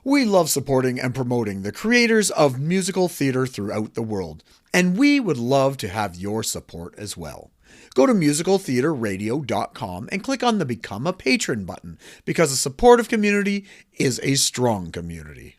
We love supporting and promoting the creators of musical theater throughout the world, and we would love to have your support as well. Go to musicaltheaterradio.com and click on the Become a Patron button because a supportive community is a strong community.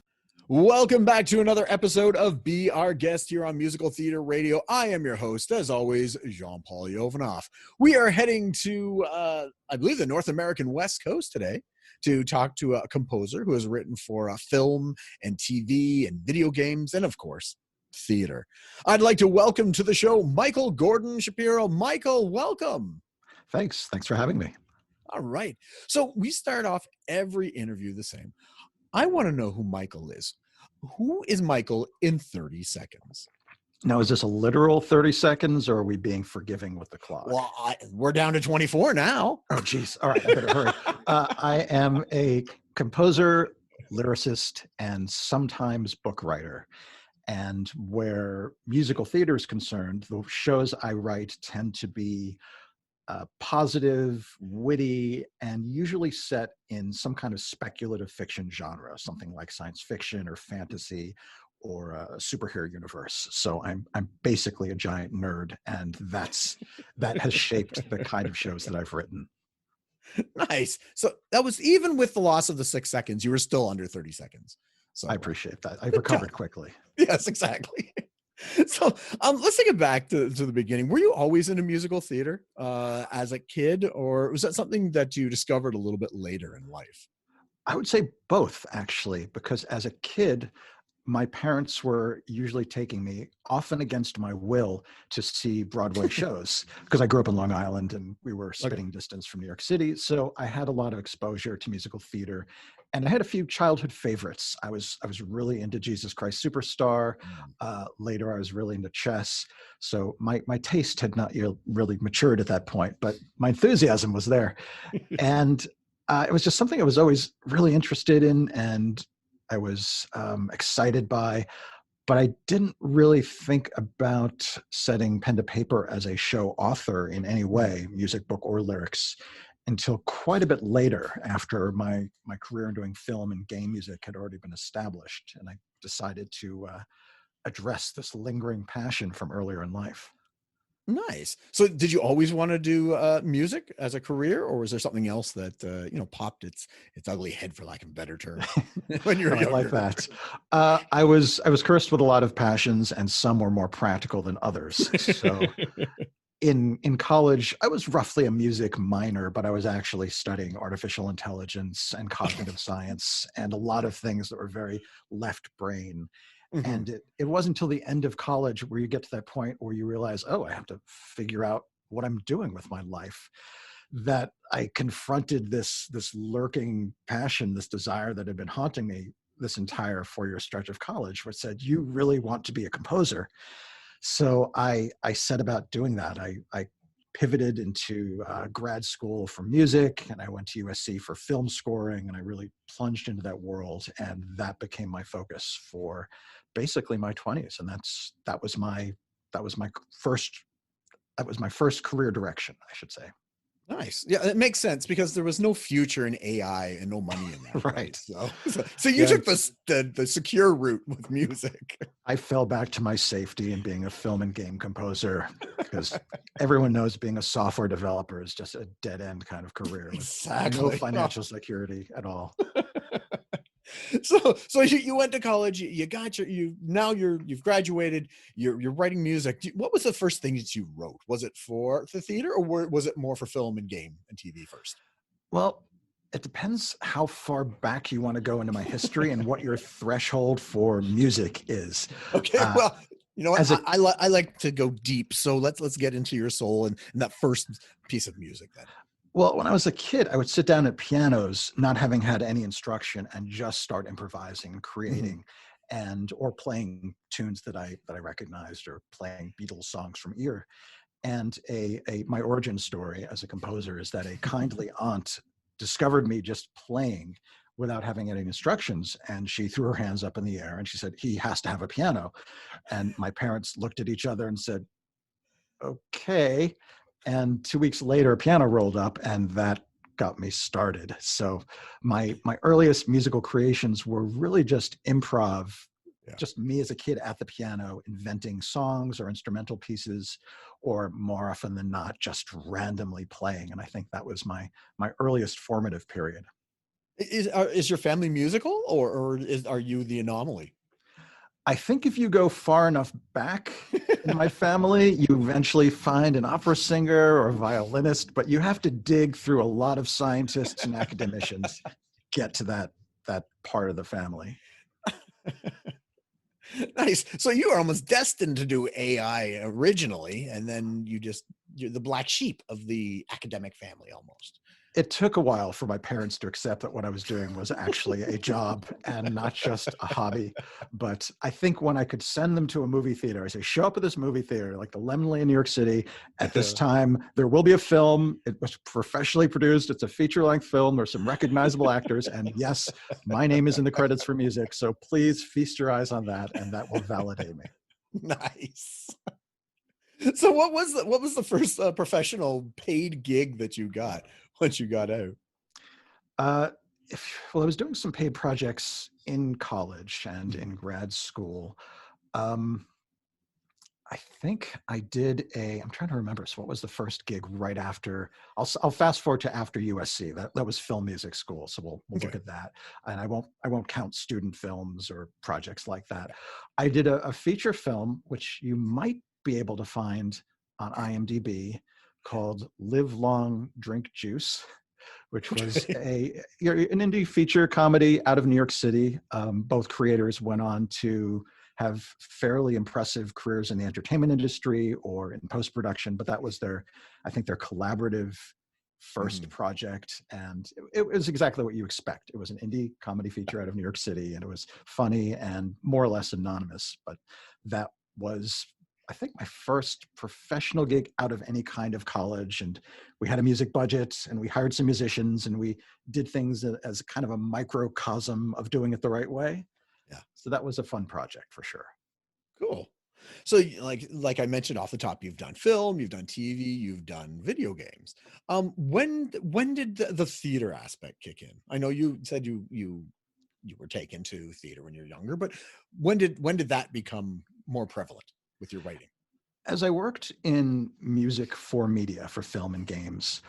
Welcome back to another episode of Be Our Guest here on Musical Theater Radio. I am your host, as always, Jean-Paul Yovanov. We are heading to, I believe, the North American West Coast today to talk to a composer who has written for film and TV and video games and, of course, theater. I'd like to welcome to the show Michael Gordon Shapiro. Michael, welcome. Thanks for having me. All right. So we start off every interview the same. I want to know who Michael is. Who is Michael in 30 seconds? Now, is this a literal 30 seconds or are we being forgiving with the clock? Well, we're down to 24 now. Oh, geez. All right. I better hurry. I am a composer, lyricist, and sometimes book writer. And where musical theater is concerned, the shows I write tend to be positive, witty, and usually set in some kind of speculative fiction genre, something like science fiction or fantasy or a superhero universe. So I'm basically a giant nerd, and that has shaped the kind of shows that I've written. Nice. So that was, even with the loss of the 6 seconds, you were still under 30 seconds. So I appreciate that. I recovered quickly. Yes, exactly. So let's take it back to the beginning. Were you always into musical theater as a kid, or was that something that you discovered a little bit later in life? I would say both, actually, because as a kid, my parents were usually taking me, often against my will, to see Broadway shows because I grew up in Long Island and we were spitting distance from New York City. So I had a lot of exposure to musical theater, and I had a few childhood favorites. I was really into Jesus Christ Superstar. Later, I was really into chess. So my taste had not really matured at that point, but my enthusiasm was there. And it was just something I was always really interested in, and I was excited by, but I didn't really think about setting pen to paper as a show author in any way, music, book, or lyrics, until quite a bit later, after my career in doing film and game music had already been established, and I decided to address this lingering passion from earlier in life. Nice. So did you always want to do music as a career, or was there something else that popped its ugly head, for lack of a better term, when you were younger? I like that. I was cursed with a lot of passions, and some were more practical than others. So in college, I was roughly a music minor, but I was actually studying artificial intelligence and cognitive science and a lot of things that were very left brain. Mm-hmm. And it wasn't until the end of college where you get to that point where you realize, oh, I have to figure out what I'm doing with my life, that I confronted this lurking passion, this desire that had been haunting me this entire 4-year stretch of college, which said, you really want to be a composer. So I set about doing that. I pivoted into grad school for music, and I went to USC for film scoring, and I really plunged into that world, and that became my focus for basically my 20s. And that was my first career direction, I should say. Nice. Yeah, it makes sense because there was no future in AI and no money in that. Right. So you took the secure route with music. I fell back to my safety in being a film and game composer, because everyone knows being a software developer is just a dead end kind of career. Exactly. No financial security at all. So you went to college, you got you've graduated, you're writing music. What was the first thing that you wrote? Was it for the theater, or was it more for film and game and TV first? Well, it depends how far back you want to go into my history and what your threshold for music is. Okay, well, you know what? I like to go deep, so let's get into your soul and that first piece of music then. Well, when I was a kid, I would sit down at pianos, not having had any instruction, and just start improvising and creating, or playing tunes that I recognized, or playing Beatles songs from ear. And my origin story as a composer is that a kindly aunt discovered me just playing without having any instructions, and she threw her hands up in the air and she said, "He has to have a piano." And my parents looked at each other and said, "Okay." And 2 weeks later, a piano rolled up, and that got me started. So my earliest musical creations were really just improv, Yeah. just me as a kid at the piano inventing songs or instrumental pieces, or more often than not just randomly playing. And I think that was my earliest formative period. Is your family musical, or are you the anomaly? I think if you go far enough back in my family, you eventually find an opera singer or a violinist, but you have to dig through a lot of scientists and academicians to get to that part of the family. Nice. So you are almost destined to do AI originally, and then you're the black sheep of the academic family almost. It took a while for my parents to accept that what I was doing was actually a job and not just a hobby. But I think when I could send them to a movie theater, I say, show up at this movie theater, like the Lemley in New York City. At this time, there will be a film. It was professionally produced. It's a feature-length film. There's some recognizable actors. And yes, my name is in the credits for music. So please feast your eyes on that, and that will validate me. Nice. So what was the first professional paid gig that you got once you got out? Uh, well, I was doing some paid projects in college and in grad school. Um, I think I did I'm trying to remember. So what was the first gig right after? I'll fast forward to after USC. That was film music school. So we'll Okay. look at that. And I won't count student films or projects like that. I did a feature film, which you might be able to find on IMDb, called Live Long, Drink Juice, which was an indie feature comedy out of New York City. Both creators went on to have fairly impressive careers in the entertainment industry or in post-production, but that was I think their collaborative first project. And it was exactly what you expect. It was an indie comedy feature out of New York City, and it was funny and more or less anonymous, but that was, I think, my first professional gig out of any kind of college. And we had a music budget, and we hired some musicians, and we did things as kind of a microcosm of doing it the right way. Yeah. So that was a fun project for sure. Cool. So like I mentioned off the top, you've done film, you've done TV, you've done video games. When did the theater aspect kick in? I know you said you were taken to theater when you were younger, but when did that become more prevalent with your writing? As I worked in music for media, for film and games,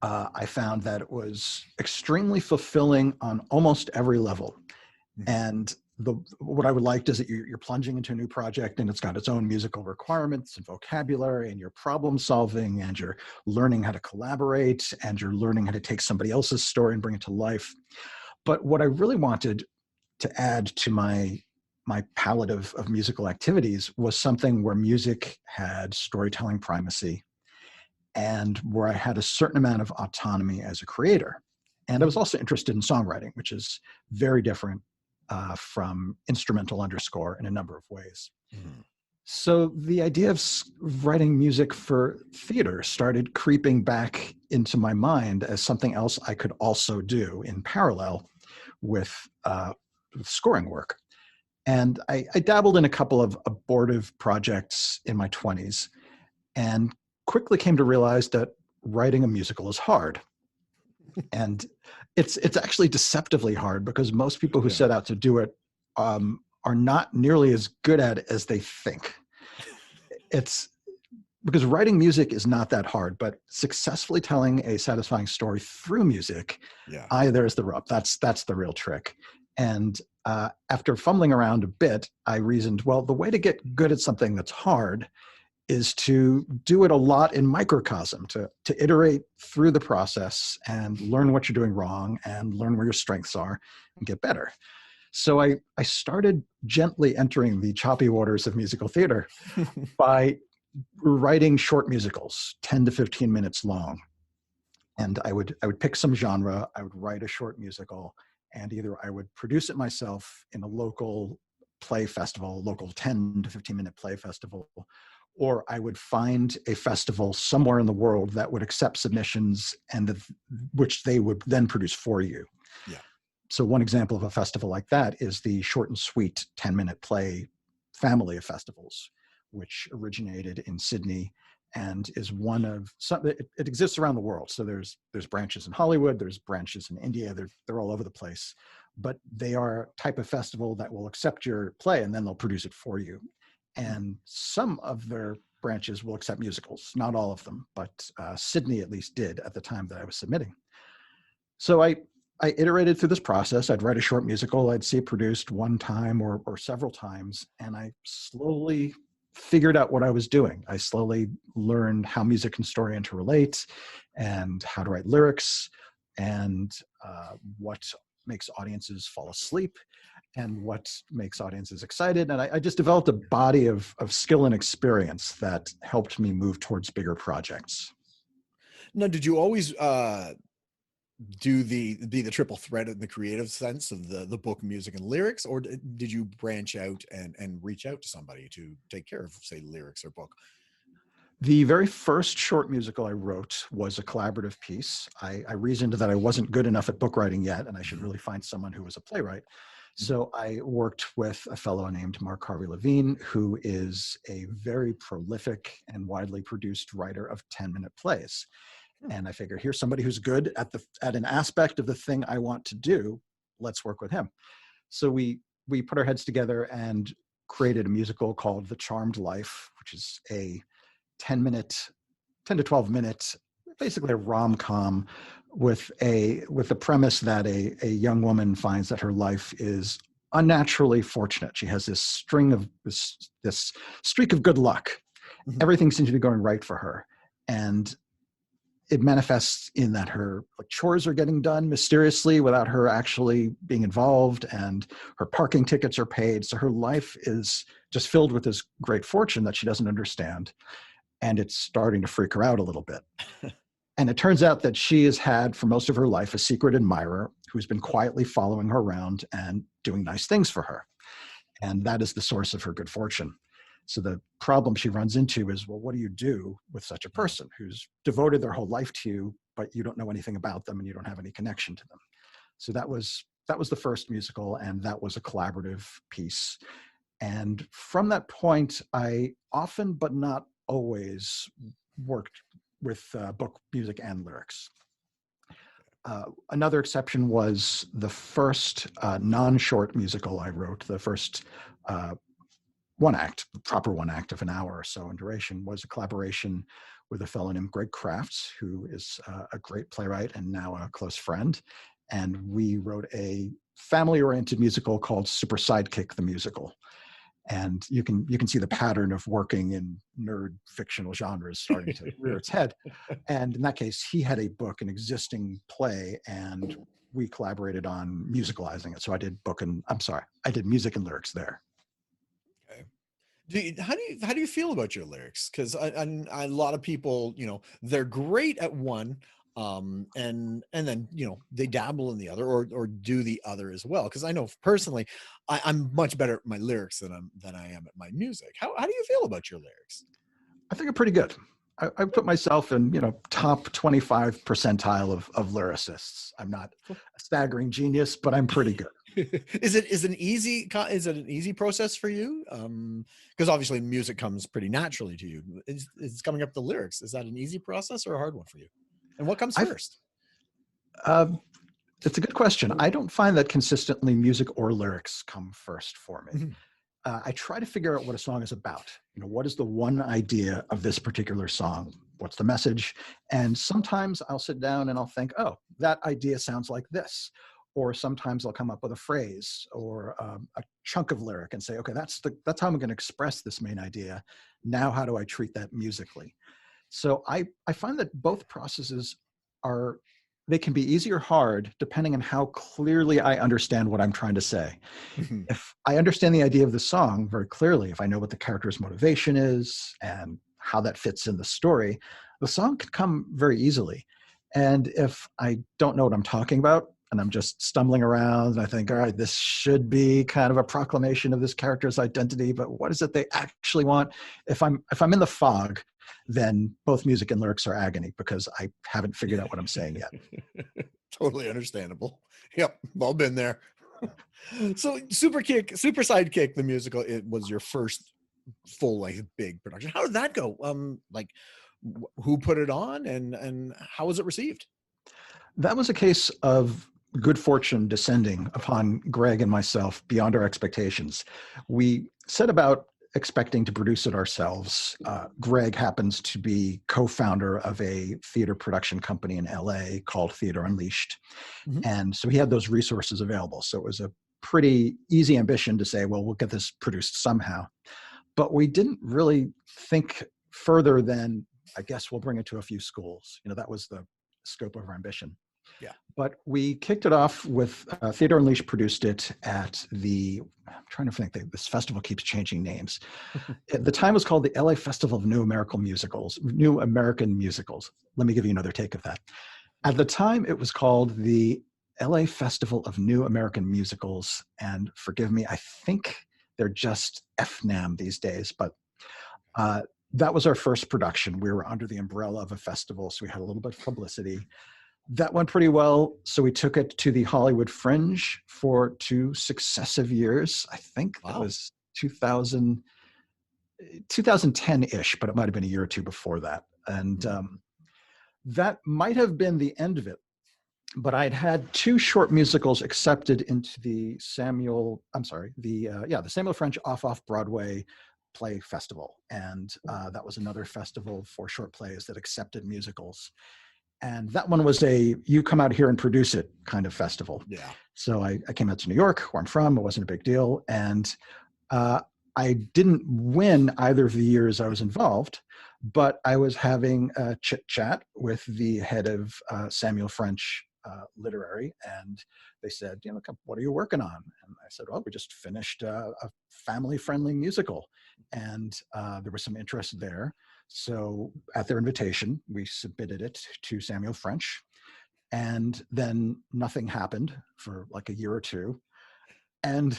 I found that it was extremely fulfilling on almost every level. And what I would like is that you're plunging into a new project, and it's got its own musical requirements and vocabulary, and you're problem solving, and you're learning how to collaborate, and you're learning how to take somebody else's story and bring it to life. But what I really wanted to add to my palette of musical activities was something where music had storytelling primacy, and where I had a certain amount of autonomy as a creator. And I was also interested in songwriting, which is very different from instrumental underscore in a number of ways. So the idea of writing music for theater started creeping back into my mind as something else I could also do in parallel with scoring work. And I dabbled in a couple of abortive projects in my 20s, and quickly came to realize that writing a musical is hard. And it's actually deceptively hard, because most people who set out to do it are not nearly as good at it as they think. It's because writing music is not that hard, but successfully telling a satisfying story through music, there's the rub. That's the real trick. And after fumbling around a bit, I reasoned, well, the way to get good at something that's hard is to do it a lot in microcosm, to iterate through the process and learn what you're doing wrong and learn where your strengths are and get better. So I started gently entering the choppy waters of musical theater by writing short musicals, 10 to 15 minutes long. And I would pick some genre, I would write a short musical, and either I would produce it myself in a local play festival, local 10 to 15 minute play festival, or I would find a festival somewhere in the world that would accept submissions and which they would then produce for you. Yeah. So one example of a festival like that is the Short and Sweet 10-minute play family of festivals, which originated in Sydney and is one of some. It exists around the world. So there's branches in Hollywood, there's branches in India. They're all over the place, but they are a type of festival that will accept your play and then they'll produce it for you. And some of their branches will accept musicals, not all of them, but Sydney at least did at the time that I was submitting. So I iterated through this process. I'd write a short musical, I'd see it produced one time or several times, and I slowly figured out what I was doing. I slowly learned how music and story interrelate and how to write lyrics and what makes audiences fall asleep and what makes audiences excited. And I just developed a body of skill and experience that helped me move towards bigger projects. Now, did you always be the triple threat in the creative sense of the book, music, and lyrics, or did you branch out and reach out to somebody to take care of, say, lyrics or book? The very first short musical I wrote was a collaborative piece. I reasoned that I wasn't good enough at book writing yet, and I should really find someone who was a playwright. So I worked with a fellow named Mark Harvey Levine, who is a very prolific and widely produced writer of 10-minute plays. And I figure, here's somebody who's good at an aspect of the thing I want to do. Let's work with him. So we put our heads together and created a musical called The Charmed Life, which is a 10 to 12 minute, basically a rom-com with the premise that a young woman finds that her life is unnaturally fortunate. She has this streak of good luck. Mm-hmm. Everything seems to be going right for her. And it manifests in that her chores are getting done mysteriously without her actually being involved, and her parking tickets are paid. So her life is just filled with this great fortune that she doesn't understand. And it's starting to freak her out a little bit. And it turns out that she has had for most of her life a secret admirer who's been quietly following her around and doing nice things for her. And that is the source of her good fortune. So the problem she runs into is, well, what do you do with such a person who's devoted their whole life to you, but you don't know anything about them and you don't have any connection to them? So that was the first musical, and that was a collaborative piece. And from that point, I often, but not always, worked with book, music, and lyrics. Another exception was the first non-short musical I wrote, the first proper one act of an hour or so in duration, was a collaboration with a fellow named Greg Crafts, who is a great playwright and now a close friend. And we wrote a family-oriented musical called Super Sidekick, the musical. And you can see the pattern of working in nerd fictional genres starting to rear its head. And in that case, he had a book, an existing play, and we collaborated on musicalizing it. So I did music and lyrics there. How do you feel about your lyrics? Because a lot of people, they're great at one, and then they dabble in the other, or do the other as well. Because I know personally, I'm much better at my lyrics than I am at my music. How do you feel about your lyrics? I think I'm pretty good. I put myself in top 25 percentile of lyricists. I'm not a staggering genius, but I'm pretty good. Is it an easy process for you? Because obviously music comes pretty naturally to you. Is coming up the lyrics, is that an easy process or a hard one for you? And what comes first? It's a good question. I don't find that consistently music or lyrics come first for me. Mm-hmm. I try to figure out what a song is about. What is the one idea of this particular song? What's the message? And sometimes I'll sit down and I'll think, oh, that idea sounds like this. Or sometimes I'll come up with a phrase or a chunk of lyric and say, okay, that's how I'm going to express this main idea. Now, how do I treat that musically? So I find that both processes they can be easy or hard depending on how clearly I understand what I'm trying to say. Mm-hmm. If I understand the idea of the song very clearly, if I know what the character's motivation is and how that fits in the story, the song can come very easily. And if I don't know what I'm talking about, and I'm just stumbling around and I think, all right, this should be kind of a proclamation of this character's identity, but what is it they actually want? If I'm in the fog, then both music and lyrics are agony because I haven't figured out what I'm saying yet. Totally understandable. Yep, all been there. So Super Sidekick, the musical, it was your first full length big production. How did that go? Like who put it on, and how was it received? That was a case of good fortune descending upon Greg and myself beyond our expectations. We set about expecting to produce it ourselves. Greg happens to be co-founder of a theater production company in LA called Theater Unleashed. Mhm. And so he had those resources available. So it was a pretty easy ambition to say, well, we'll get this produced somehow. But we didn't really think further than, I guess we'll bring it to a few schools. That was the scope of our ambition. Yeah. But we kicked it off with Theater Unleashed produced it at I'm trying to think, this festival keeps changing names. At the time it was called the LA Festival of New American Musicals. Let me give you another take of that. At the time it was called the LA Festival of New American Musicals. And forgive me, I think they're just FNAM these days, but that was our first production. We were under the umbrella of a festival, so we had a little bit of publicity. That went pretty well. So we took it to the Hollywood Fringe for 2 successive years. I think that was 2010-ish, but it might have been a year or two before that. And that might have been the end of it. But I'd had 2 short musicals accepted into the Samuel French Off-Broadway Play Festival. And that was another festival for short plays that accepted musicals. And that one was you come out here and produce it kind of festival. Yeah. So I came out to New York, where I'm from. It wasn't a big deal. And I didn't win either of the years I was involved, but I was having a chit chat with the head of Samuel French Literary. And they said, what are you working on? And I said, well, we just finished a family-friendly musical. And there was some interest there. So at their invitation, we submitted it to Samuel French, and then nothing happened for like a year or two. And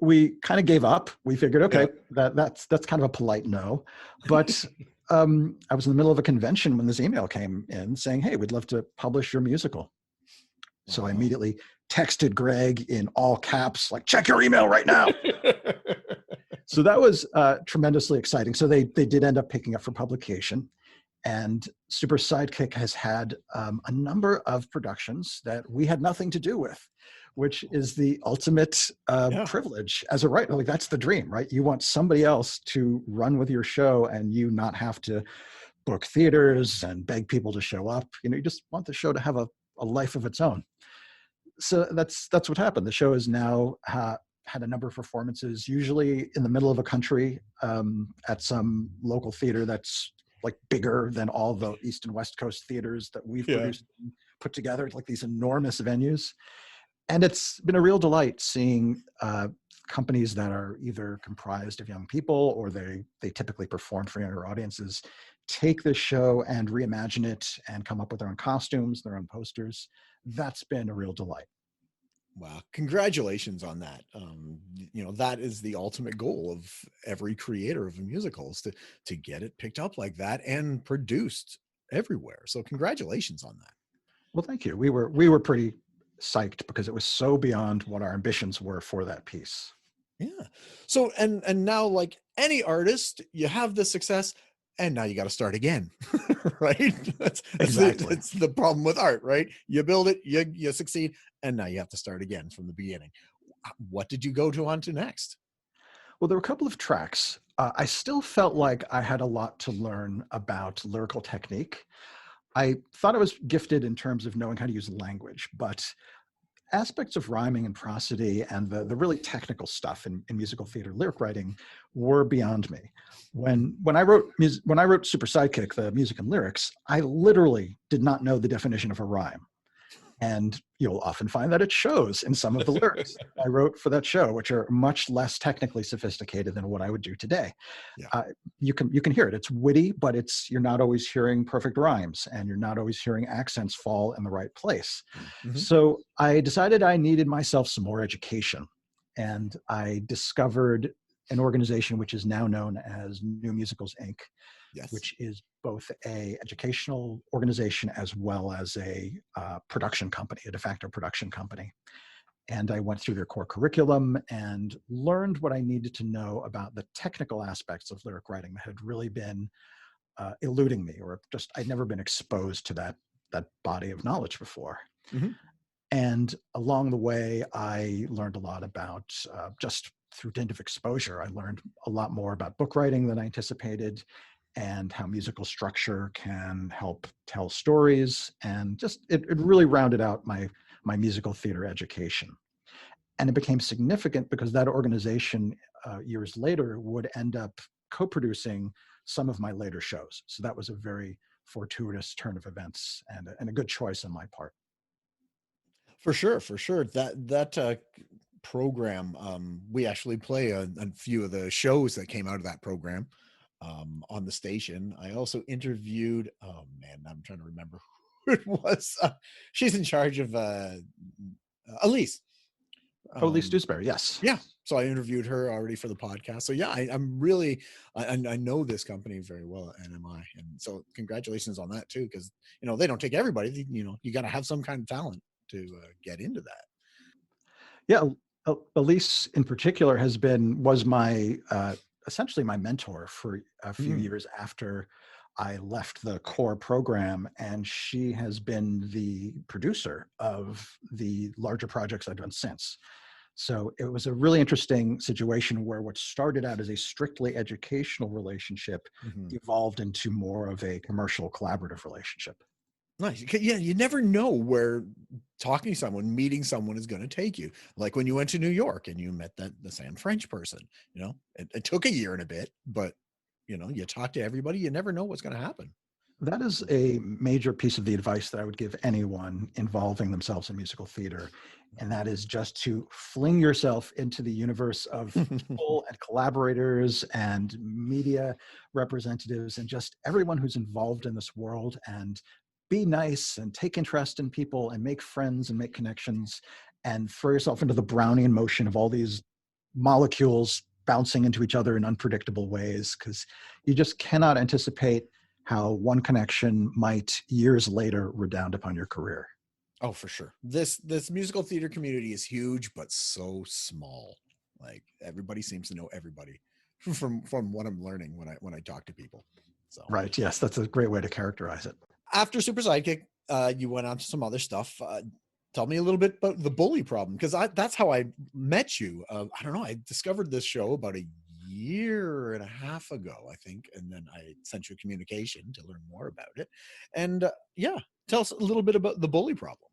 we kind of gave up. We figured, okay, that's kind of a polite no. But I was in the middle of a convention when this email came in saying, hey, we'd love to publish your musical. So I immediately texted Greg in all caps, like, check your email right now. So that was tremendously exciting. So they did end up picking up for publication. And Super Sidekick has had a number of productions that we had nothing to do with, which is the ultimate privilege as a writer. Like, that's the dream, right? You want somebody else to run with your show and you not have to book theaters and beg people to show up. You just want the show to have a life of its own. So that's what happened. The show is now had a number of performances, usually in the middle of a country, at some local theater that's like bigger than all the East and West Coast theaters that we've produced and put together, like these enormous venues. And it's been a real delight seeing companies that are either comprised of young people or they typically perform for younger audiences take this show and reimagine it and come up with their own costumes, their own posters. That's been a real delight. Wow. Congratulations on that. That is the ultimate goal of every creator of a musical, is to get it picked up like that and produced everywhere. So congratulations on that. Well, thank you. We were pretty psyched because it was so beyond what our ambitions were for that piece. Yeah. So, and now, like any artist, you have the success, and now you got to start again, right? Exactly. That's the problem with art, right? You build it, you succeed, and now you have to start again from the beginning. What did you go on to next? Well, there were a couple of tracks. I still felt like I had a lot to learn about lyrical technique. I thought I was gifted in terms of knowing how to use language, but aspects of rhyming and prosody and the really technical stuff in musical theater lyric writing were beyond me. When I wrote Super Sidekick, the music and lyrics, I literally did not know the definition of a rhyme. And you'll often find that it shows in some of the lyrics I wrote for that show, which are much less technically sophisticated than what I would do today. Yeah. You can hear it. It's witty, but you're not always hearing perfect rhymes, and you're not always hearing accents fall in the right place. Mm-hmm. So I decided I needed myself some more education, and I discovered an organization which is now known as New Musicals, Inc., Yes. which is both a educational organization as well as a production company, a de facto production company. And I went through their core curriculum and learned what I needed to know about the technical aspects of lyric writing that had really been eluding me, or just I'd never been exposed to that body of knowledge before. Mm-hmm. And along the way, I learned a lot about just through dint of exposure. I learned a lot more about book writing than I anticipated, and how musical structure can help tell stories. And just it really rounded out my musical theater education. And it became significant because that organization years later would end up co-producing some of my later shows. So that was a very fortuitous turn of events, and a good choice on my part. For sure, for sure. That program, we actually play a few of the shows that came out of that program on the station. I also interviewed, oh man, I'm trying to remember who it was. She's in charge of Elise. Oh, Elise Dewsbury, yes. Yeah. So I interviewed her already for the podcast. So yeah, I'm really, I know this company very well at NMI. And so congratulations on that too, because, they don't take everybody, you got to have some kind of talent to get into that. Yeah, Elise in particular was my essentially my mentor for a few years after I left the core program, and she has been the producer of the larger projects I've done since. So it was a really interesting situation where what started out as a strictly educational relationship evolved into more of a commercial collaborative relationship. Nice. Yeah, you never know where talking to someone, meeting someone is going to take you. Like when you went to New York and you met the Sam French person, it took a year and a bit, but you talk to everybody, you never know what's going to happen. That is a major piece of the advice that I would give anyone involving themselves in musical theater. And that is just to fling yourself into the universe of people and collaborators and media representatives and just everyone who's involved in this world, and be nice and take interest in people and make friends and make connections, and throw yourself into the Brownian motion of all these molecules bouncing into each other in unpredictable ways, because you just cannot anticipate how one connection might years later redound upon your career. Oh, for sure. This musical theater community is huge, but so small. Like everybody seems to know everybody from what I'm learning when I talk to people. So right. Yes, that's a great way to characterize it. After Super Sidekick, you went on to some other stuff. Tell me a little bit about the bully problem, because that's how I met you. I don't know. I discovered this show about a year and a half ago, I think, and then I sent you a communication to learn more about it. And yeah, tell us a little bit about the bully problem.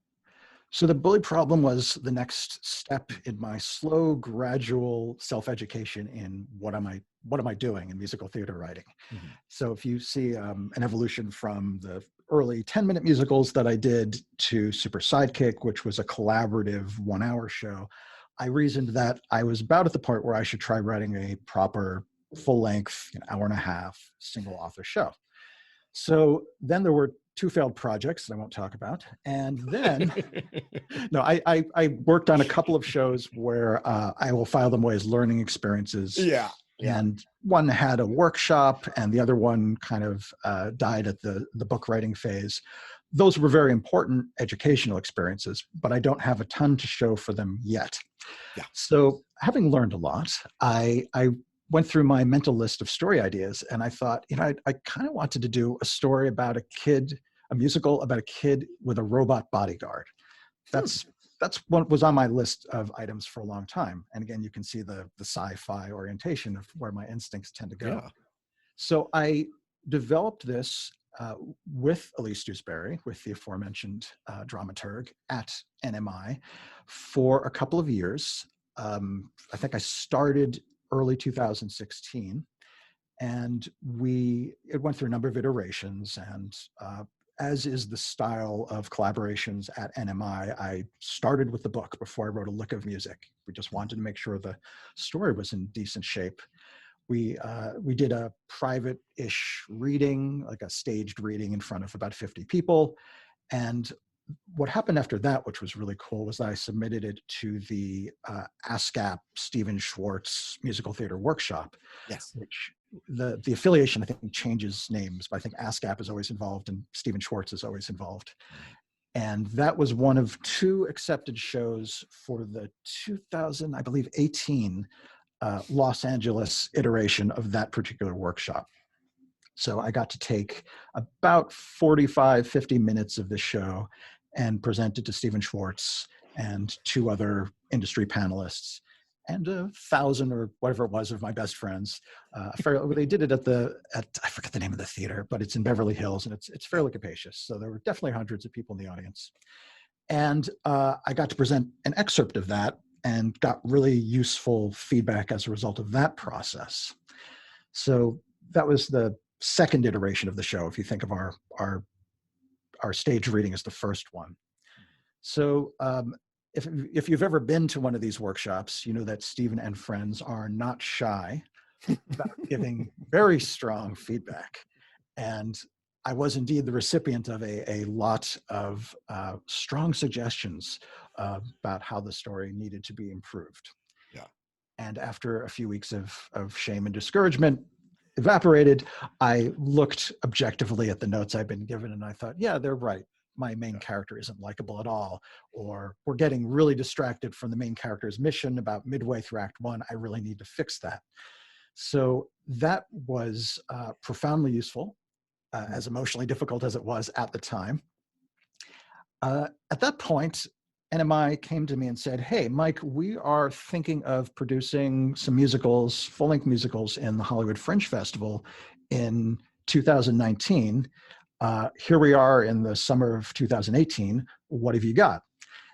So the bully problem was the next step in my slow, gradual self-education in what am I doing in musical theater writing. Mm-hmm. So if you see an evolution from the early 10-minute musicals that I did to Super Sidekick, which was a collaborative 1-hour show, I reasoned that I was about at the part where I should try writing a proper full-length, hour and a half, single author show. So then there were 2 failed projects that I won't talk about. And then, no, I worked on a couple of shows where I will file them away as learning experiences. Yeah. And one had a workshop and the other one kind of died at the book writing phase. Those were very important educational experiences, but I don't have a ton to show for them yet. Yeah. So having learned a lot, I went through my mental list of story ideas, and I thought, I kind of wanted to do a story about a musical about a kid with a robot bodyguard. That's what was on my list of items for a long time. And again, you can see the sci-fi orientation of where my instincts tend to go. Yeah. So I developed this with Elise Dewsbury, with the aforementioned dramaturg at NMI for a couple of years. I think I started early 2016, and it went through a number of iterations, and as is the style of collaborations at NMI, I started with the book before I wrote a lick of music. We just wanted to make sure the story was in decent shape. We did a private-ish reading, like a staged reading in front of about 50 people. And what happened after that, which was really cool, was I submitted it to the ASCAP Stephen Schwartz Musical Theater Workshop. Yes. Which the affiliation, I think, changes names, but I think ASCAP is always involved and Stephen Schwartz is always involved. And that was one of 2 accepted shows for the 2000, I believe, 18 Los Angeles iteration of that particular workshop. So I got to take about 45, 50 minutes of the show and present it to Stephen Schwartz and 2 other industry panelists and 1,000 or whatever it was of my best friends. They did it at I forget the name of the theater, but it's in Beverly Hills, and it's fairly capacious. So there were definitely hundreds of people in the audience. And I got to present an excerpt of that and got really useful feedback as a result of that process. So that was the second iteration of the show, if you think of our stage reading as the first one. So if you've ever been to one of these workshops, you know that Stephen and friends are not shy about giving very strong feedback. And I was indeed the recipient of a lot of strong suggestions about how the story needed to be improved. Yeah. And after a few weeks of shame and discouragement evaporated, I looked objectively at the notes I'd been given, and I thought, yeah, they're right. My main character isn't likable at all, or we're getting really distracted from the main character's mission about midway through Act 1. I really need to fix that. So that was profoundly useful, as emotionally difficult as it was at the time. At that point, NMI came to me and said, hey, Mike, we are thinking of producing some musicals, full-length musicals in the Hollywood Fringe Festival in 2019. Here we are in the summer of 2018. What have you got?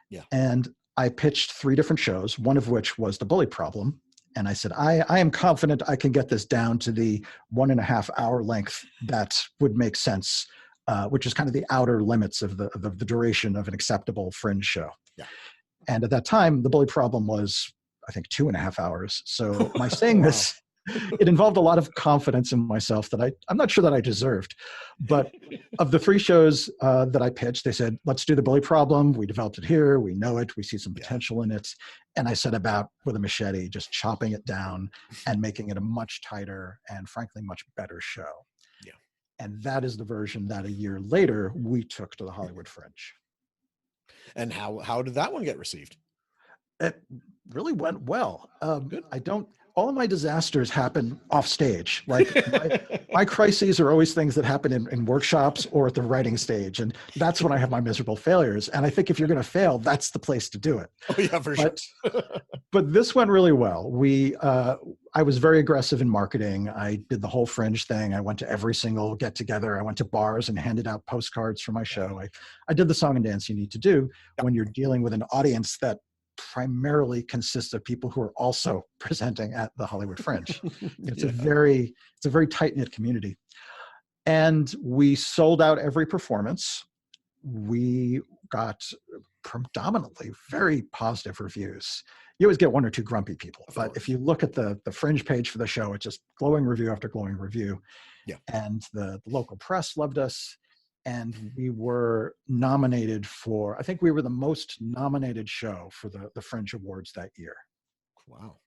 Yeah. And I pitched 3 different shows, one of which was The Bully Problem. And I said, I am confident I can get this down to the 1.5 hour length that would make sense, which is kind of the outer limits of the duration of an acceptable Fringe show. Yeah. And at that time, The Bully Problem was, I think, 2.5 hours. So my saying this, it involved a lot of confidence in myself that I'm not sure that I deserved. But of the 3 shows that I pitched, they said, let's do The Bully Problem. We developed it here. We know it. We see some potential in it. And I set about with a machete, just chopping it down and making it a much tighter and frankly, much better show. Yeah. And that is the version that a year later we took to the Hollywood Fringe. And how did that one get received? It really went well. All of my disasters happen off stage. Like my crises are always things that happen in workshops or at the writing stage. And that's when I have my miserable failures. And I think if you're going to fail, that's the place to do it. Oh yeah, for sure. But this went really well. I was very aggressive in marketing. I did the whole Fringe thing. I went to every single get together. I went to bars and handed out postcards for my show. I did the song and dance you need to do when you're dealing with an audience that primarily consists of people who are also presenting at the Hollywood Fringe. It's a very tight-knit community. And we sold out every performance. We got predominantly very positive reviews. You always get 1 or 2 grumpy people, but if you look at the Fringe page for the show, it's just glowing review after glowing review. Yeah. And the local press loved us. And we were nominated I think we were the most nominated show for the Fringe Awards that year. Wow.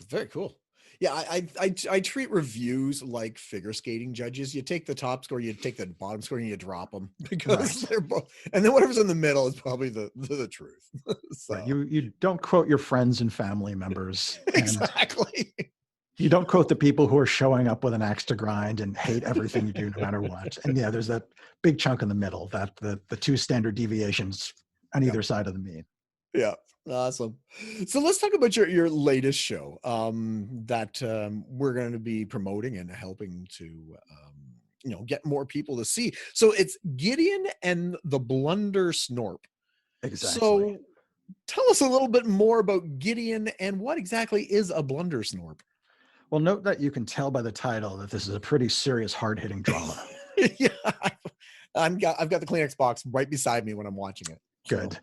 Very cool. Yeah, I treat reviews like figure skating judges. You take the top score, you take the bottom score, and you drop them because they're both, and then whatever's in the middle is probably the truth. So. Right. You don't quote your friends and family members. Exactly. You don't quote the people who are showing up with an axe to grind and hate everything you do no matter what. And yeah, there's that big chunk in the middle, that the 2 standard deviations on either side of the mean. Yeah. Awesome. So let's talk about your latest show that we're going to be promoting and helping to get more people to see. So it's Gideon and the Blundersnorp. Exactly. So tell us a little bit more about Gideon and what exactly is a Blundersnorp. Well, note that you can tell by the title that this is a pretty serious, hard-hitting drama. Yeah, I've got the Kleenex box right beside me when I'm watching it. Good.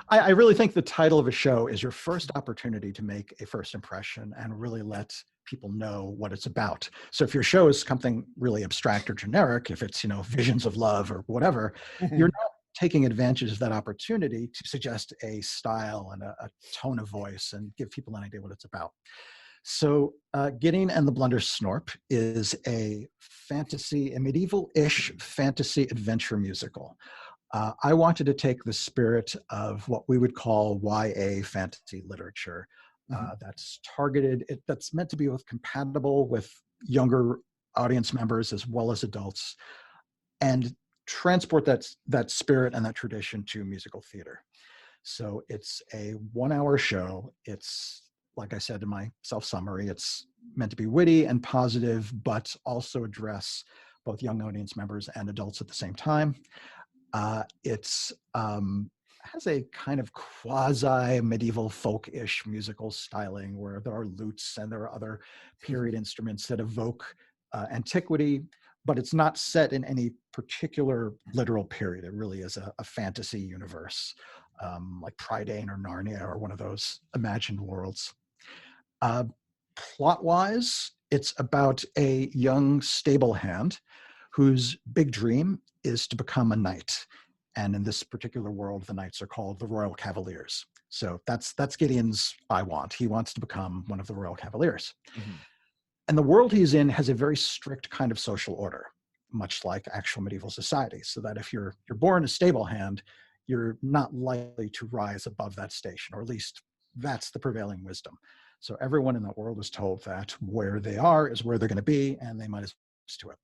I really think the title of a show is your first opportunity to make a first impression and really let people know what it's about. So if your show is something really abstract or generic, if it's, visions of love or whatever, you're not taking advantage of that opportunity to suggest a style and a tone of voice and give people an idea what it's about. So Gideon and the Blundersnorp is a medieval-ish fantasy adventure musical. I wanted to take the spirit of what we would call YA fantasy literature. That's targeted, that's meant to be compatible with younger audience members as well as adults, and transport that spirit and that tradition to musical theater. So it's a 1 hour show. It's, like I said in my self-summary, it's meant to be witty and positive, but also address both young audience members and adults at the same time. It's has a kind of quasi-medieval folk-ish musical styling where there are lutes and there are other period instruments that evoke antiquity, but it's not set in any particular literal period. It really is a fantasy universe, like Prydain or Narnia or one of those imagined worlds. Plot-wise, it's about a young stable hand whose big dream is to become a knight. And in this particular world, the knights are called the Royal Cavaliers. So that's Gideon's I want. He wants to become one of the Royal Cavaliers. And the world he's in has a very strict kind of social order, much like actual medieval society, so that if you're born a stable hand, you're not likely to rise above that station, or at least that's the prevailing wisdom. So everyone in that world is told that where they are is where they're going to be, and they might as well to it.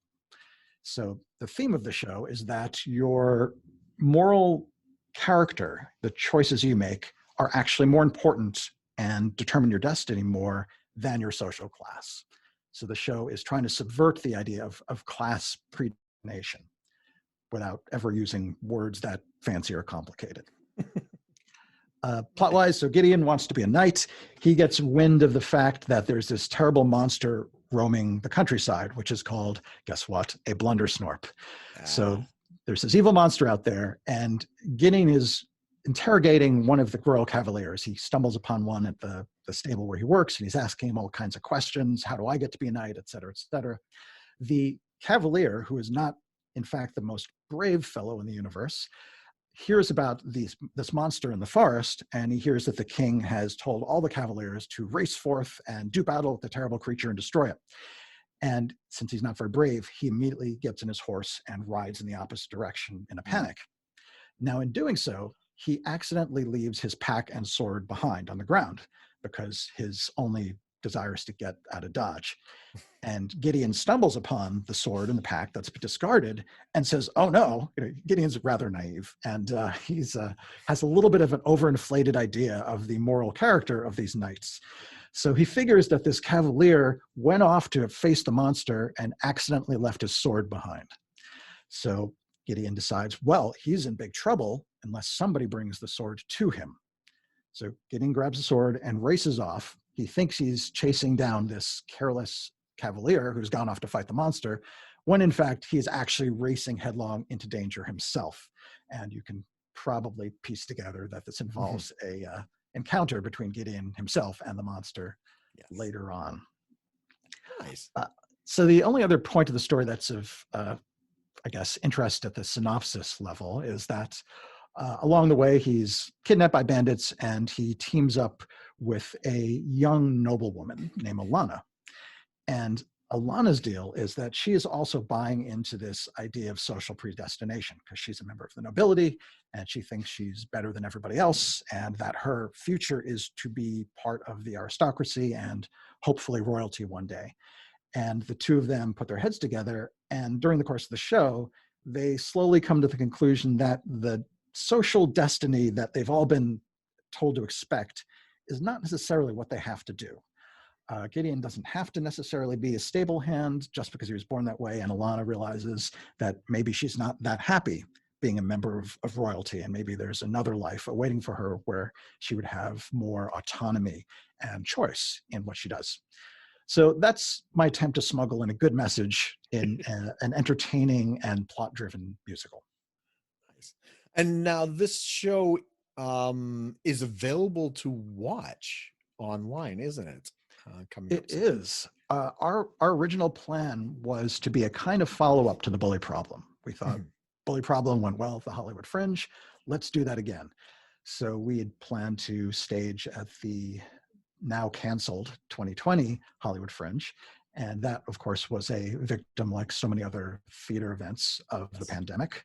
So the theme of the show is that your moral character, the choices you make, are actually more important and determine your destiny more than your social class. So the show is trying to subvert the idea of class predestination without ever using words that fancy or complicated. Plot-wise, so Gideon wants to be a knight. He gets wind of the fact that there's this terrible monster roaming the countryside, which is called, guess what, a Blundersnorp. So there's this evil monster out there, and Gideon is interrogating one of the Royal Cavaliers. He stumbles upon one at the stable where he works, and he's asking him all kinds of questions. How do I get to be a knight, et cetera, et cetera. The Cavalier, who is not, in fact, the most brave fellow in the universe, hears about this monster in the forest, and he hears that the king has told all the Cavaliers to race forth and do battle with the terrible creature and destroy it. And since he's not very brave, he immediately gets in his horse and rides in the opposite direction in a panic. Now, in doing so, he accidentally leaves his pack and sword behind on the ground because his only desire is to get out of Dodge. And Gideon stumbles upon the sword and the pack that's discarded and says, oh no, Gideon's rather naive. And he's has a little bit of an overinflated idea of the moral character of these knights. So he figures that this cavalier went off to face the monster and accidentally left his sword behind. So Gideon decides, well, he's in big trouble unless somebody brings the sword to him. So Gideon grabs the sword and races off. He thinks he's chasing down this careless cavalier who's gone off to fight the monster, when in fact he's actually racing headlong into danger himself. And you can probably piece together that this involves a encounter between Gideon himself and the monster later on. Nice. So the only other point of the story that's of, I guess, interest at the synopsis level is that along the way, he's kidnapped by bandits and he teams up with a young noblewoman named Alana. And Alana's deal is that she is also buying into this idea of social predestination because she's a member of the nobility and she thinks she's better than everybody else and that her future is to be part of the aristocracy and hopefully royalty one day. And the two of them put their heads together, and during the course of the show, they slowly come to the conclusion that the social destiny that they've all been told to expect is not necessarily what they have to do. Gideon doesn't have to necessarily be a stable hand just because he was born that way, and Alana realizes that maybe she's not that happy being a member of royalty, and maybe there's another life awaiting for her where she would have more autonomy and choice in what she does. So that's my attempt to smuggle in a good message in an entertaining and plot-driven musical. Nice. And now this show is available to watch online, isn't it? It is. Our original plan was to be a kind of follow-up to the Bully Problem. We thought Bully Problem went well at the Hollywood Fringe. Let's do that again. So we had planned to stage at the now canceled 2020 Hollywood Fringe. And that, of course, was a victim, like so many other theater events, of the pandemic.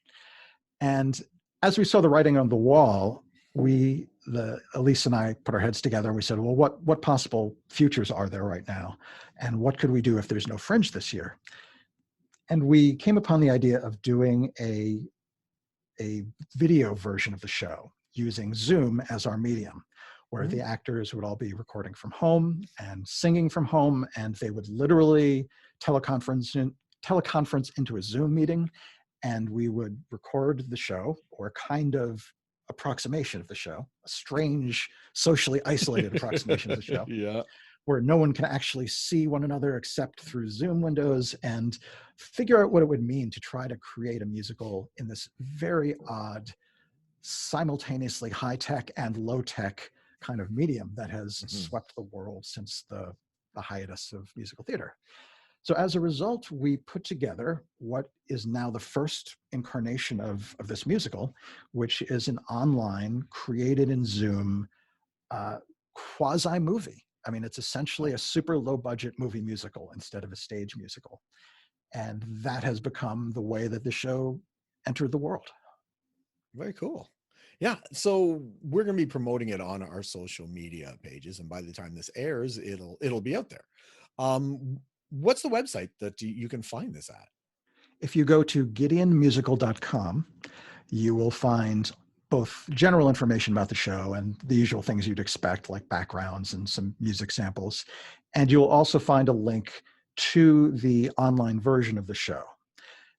And as we saw the writing on the wall, Elise and I put our heads together and we said, well, what possible futures are there right now? And what could we do if there's no Fringe this year? And we came upon the idea of doing a video version of the show using Zoom as our medium, where the actors would all be recording from home and singing from home, and they would literally teleconference into a Zoom meeting, and we would record the show, or a kind of approximation of the show, a strange, socially isolated approximation of the show, Yeah. where no one can actually see one another except through Zoom windows, and figure out what it would mean to try to create a musical in this very odd, simultaneously high-tech and low-tech kind of medium that has swept the world since the hiatus of musical theater. So as a result, we put together what is now the first incarnation of this musical, which is an online, created in Zoom, quasi-movie. I mean, it's essentially a super low-budget movie musical instead of a stage musical. And that has become the way that the show entered the world. Very cool. Yeah, so we're going to be promoting it on our social media pages, and by the time this airs, it'll be out there. What's the website that you can find this at? If you go to GideonMusical.com, you will find both general information about the show and the usual things you'd expect, like backgrounds and some music samples. And you'll also find a link to the online version of the show.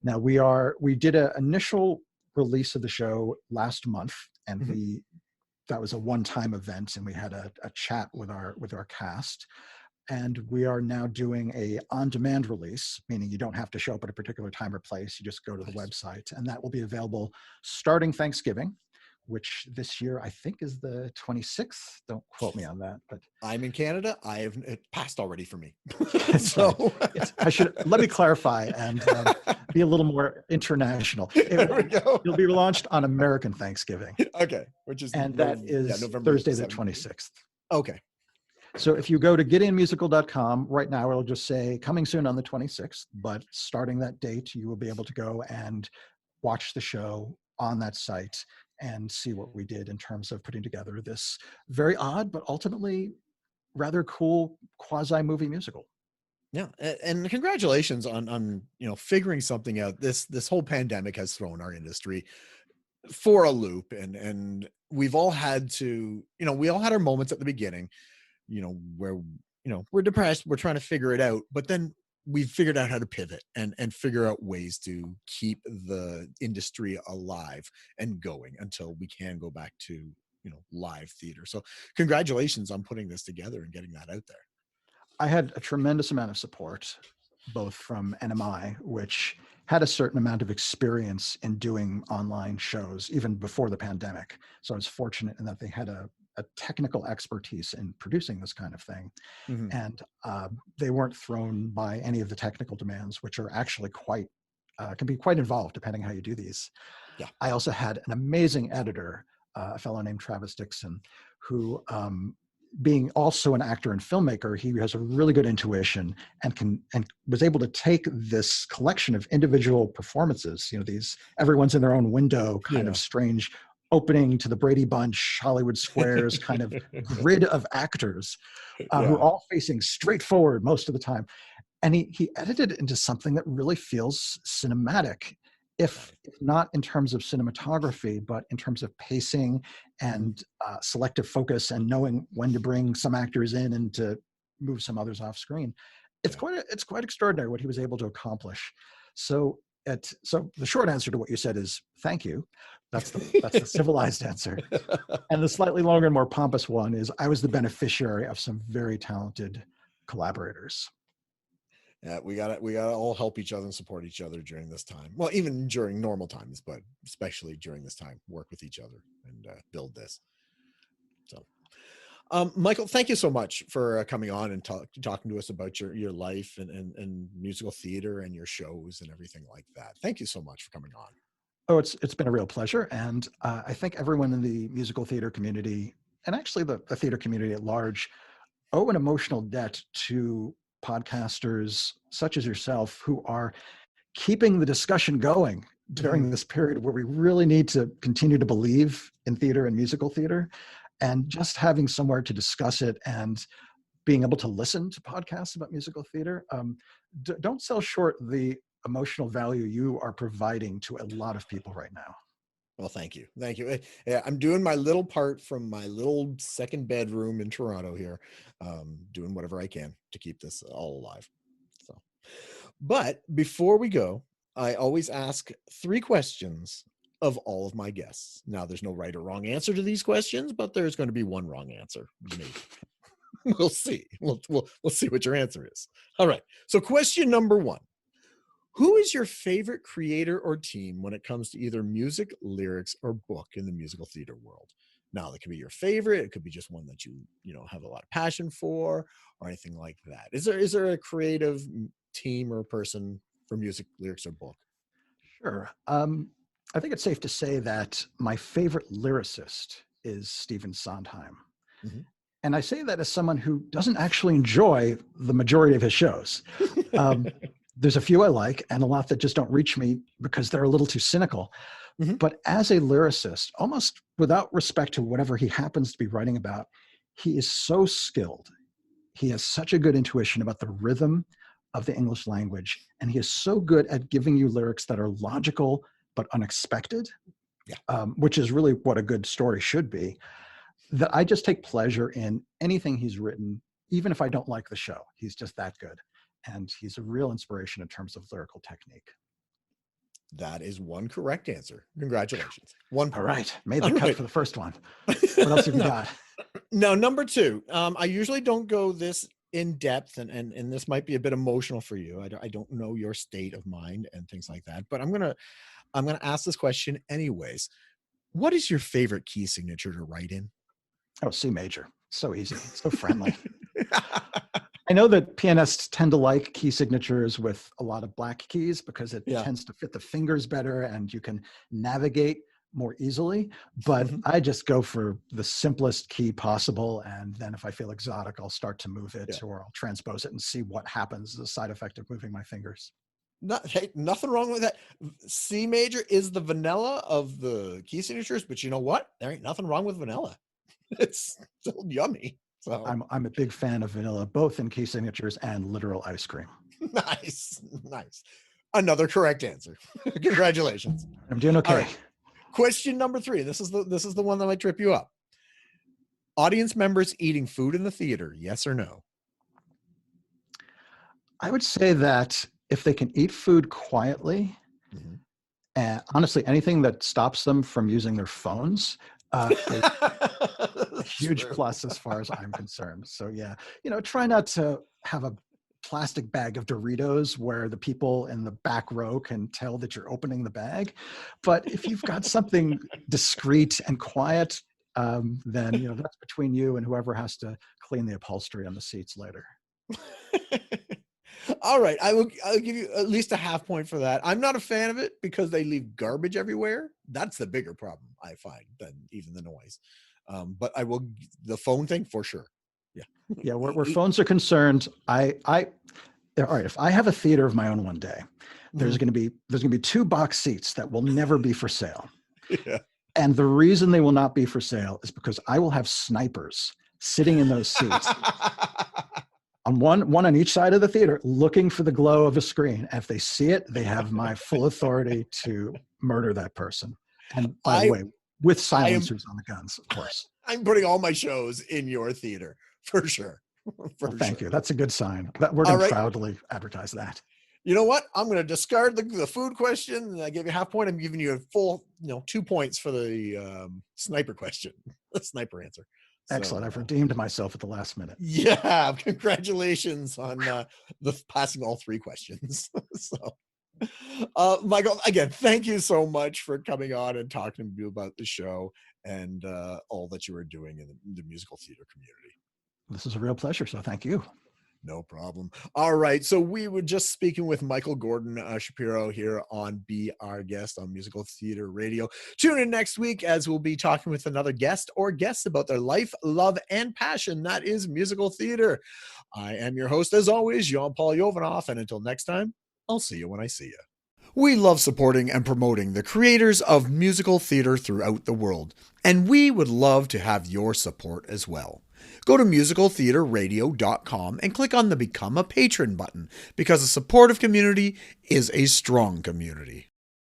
Now, we did an initial release of the show last month, and that was a one-time event, and we had a chat with our cast. And we are now doing a on-demand release, meaning you don't have to show up at a particular time or place. You just go to the website, and that will be available starting Thanksgiving, which this year I think is the 26th. Don't quote me on that, but I'm in Canada. It passed already for me. So let me clarify and be a little more international. It'll be launched on American Thanksgiving. Okay, that is November Thursday 17th. the 26th. Okay. So if you go to GideonMusical.com, right now it'll just say coming soon on the 26th, but starting that date, you will be able to go and watch the show on that site and see what we did in terms of putting together this very odd, but ultimately rather cool quasi-movie musical. Yeah, and congratulations on figuring something out. This whole pandemic has thrown our industry for a loop, and we've all had to, we all had our moments at the beginning, where we're depressed, we're trying to figure it out, but then we've figured out how to pivot and figure out ways to keep the industry alive and going until we can go back to live theater. So congratulations on putting this together and getting that out there. I had a tremendous amount of support, both from NMI, which had a certain amount of experience in doing online shows even before the pandemic. So I was fortunate in that they had a technical expertise in producing this kind of thing. And they weren't thrown by any of the technical demands, which are actually can be quite involved depending how you do these. Yeah. I also had an amazing editor, a fellow named Travis Dixon, who, being also an actor and filmmaker, he has a really good intuition and was able to take this collection of individual performances, everyone's in their own window kind of strange opening to the Brady Bunch, Hollywood Squares kind of grid of actors who are all facing straight forward most of the time. And he edited it into something that really feels cinematic, if not in terms of cinematography, but in terms of pacing and selective focus and knowing when to bring some actors in and to move some others off screen. It's quite extraordinary what he was able to accomplish. So the short answer to what you said is thank you. That's the civilized answer. And the slightly longer and more pompous one is I was the beneficiary of some very talented collaborators. Yeah, we gotta all help each other and support each other during this time. Well, even during normal times, but especially during this time, work with each other and build this. So, Michael, thank you so much for coming on and talking to us about your life and musical theater and your shows and everything like that. Thank you so much for coming on. Oh, it's been a real pleasure. And I think everyone in the musical theater community, and actually the theater community at large, owe an emotional debt to podcasters such as yourself who are keeping the discussion going during this period where we really need to continue to believe in theater and musical theater, and just having somewhere to discuss it and being able to listen to podcasts about musical theater. Don't sell short the emotional value you are providing to a lot of people right now. Well, thank you. Thank you. Yeah, I'm doing my little part from my little second bedroom in Toronto here, doing whatever I can to keep this all alive. So, but before we go, I always ask 3 questions of all of my guests. Now, there's no right or wrong answer to these questions, but there's going to be one wrong answer. Maybe. We'll see. We'll see what your answer is. All right. So question number 1. Who is your favorite creator or team when it comes to either music, lyrics, or book in the musical theater world? Now, that could be your favorite. It could be just one that you have a lot of passion for, or anything like that. Is there a creative team or person for music, lyrics, or book? Sure. I think it's safe to say that my favorite lyricist is Stephen Sondheim. Mm-hmm. And I say that as someone who doesn't actually enjoy the majority of his shows. There's a few I like and a lot that just don't reach me because they're a little too cynical. Mm-hmm. But as a lyricist, almost without respect to whatever he happens to be writing about, he is so skilled. He has such a good intuition about the rhythm of the English language. And he is so good at giving you lyrics that are logical but unexpected, which is really what a good story should be, that I just take pleasure in anything he's written, even if I don't like the show. He's just that good. And he's a real inspiration in terms of lyrical technique. That is one correct answer. Congratulations. One point. All right. Made the cut for the first one. What else have you got? No, number 2. I usually don't go this in depth, and this might be a bit emotional for you. I don't know your state of mind and things like that, but I'm gonna ask this question anyways. What is your favorite key signature to write in? Oh, C major. So easy. So friendly. I know that pianists tend to like key signatures with a lot of black keys because it tends to fit the fingers better and you can navigate more easily. But I just go for the simplest key possible. And then if I feel exotic, I'll start to move it or I'll transpose it and see what happens as a side effect of moving my fingers. Hey, nothing wrong with that. C major is the vanilla of the key signatures, but you know what? There ain't nothing wrong with vanilla. It's still yummy. So I'm a big fan of vanilla, both in key signatures and literal ice cream. Nice. Another correct answer. Congratulations. I'm doing okay. Right. Question number 3. This is the one that might trip you up. Audience members eating food in the theater, yes or no? I would say that if they can eat food quietly, and honestly, anything that stops them from using their phones, a huge plus as far as I'm concerned. So try not to have a plastic bag of Doritos where the people in the back row can tell that you're opening the bag. But if you've got something discreet and quiet, then that's between you and whoever has to clean the upholstery on the seats later. All right. I'll give you at least a half point for that. I'm not a fan of it because they leave garbage everywhere. That's the bigger problem I find than even the noise. But the phone thing for sure. Yeah. Where phones are concerned, all right. If I have a theater of my own one day, there's going to be 2 box seats that will never be for sale. Yeah. And the reason they will not be for sale is because I will have snipers sitting in those seats. On one on each side of the theater, looking for the glow of a screen. And if they see it, they have my full authority to murder that person. And by the way, with silencers on the guns, of course. I'm putting all my shows in your theater for sure. Thank you. That's a good sign. We're going to proudly advertise that. You know what? I'm going to discard the food question. I gave you half point. I'm giving you a full, 2 points for the sniper question, the sniper answer. Excellent. I've redeemed myself at the last minute. Yeah. Congratulations on the passing all 3 questions. Michael, again, thank you so much for coming on and talking to me about the show and all that you are doing in the musical theater community. This is a real pleasure. So thank you. No problem. All right. So we were just speaking with Michael Gordon Shapiro here on Be Our Guest on Musical Theater Radio. Tune in next week as we'll be talking with another guest or guests about their life, love, and passion. That is musical theater. I am your host, as always, Jean-Paul Jovanov. And until next time, I'll see you when I see you. We love supporting and promoting the creators of musical theater throughout the world, and we would love to have your support as well. Go to musicaltheaterradio.com and click on the Become a Patron button, because a supportive community is a strong community.